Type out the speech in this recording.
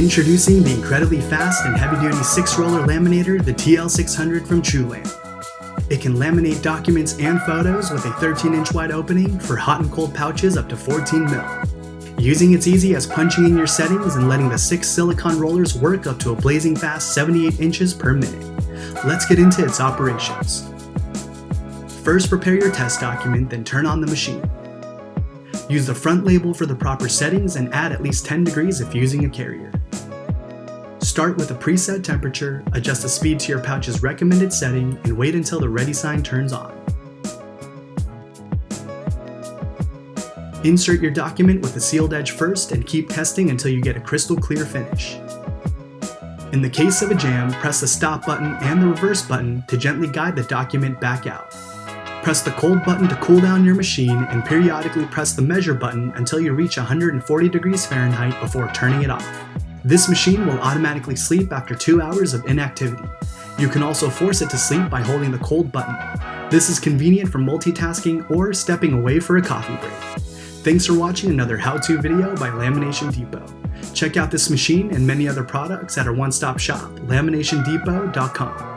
Introducing the incredibly fast and heavy-duty 6-roller laminator, the TL-600 from TruLam. It can laminate documents and photos with a 13-inch wide opening for hot and cold pouches up to 14 mil. Using it's easy as punching in your settings and letting the 6 silicone rollers work up to a blazing fast 78 inches per minute. Let's get into its operations. First, prepare your test document, then turn on the machine. Use the front label for the proper settings and add at least 10 degrees if using a carrier. Start with a preset temperature, adjust the speed to your pouch's recommended setting, and wait until the ready sign turns on. Insert your document with the sealed edge first and keep testing until you get a crystal clear finish. In the case of a jam, press the stop button and the reverse button to gently guide the document back out. Press the cold button to cool down your machine and periodically press the measure button until you reach 140 degrees Fahrenheit before turning it off. This machine will automatically sleep after 2 hours of inactivity. You can also force it to sleep by holding the cold button. This is convenient for multitasking or stepping away for a coffee break. Thanks for watching another how-to video by Lamination Depot. Check out this machine and many other products at our one-stop shop, laminationdepot.com.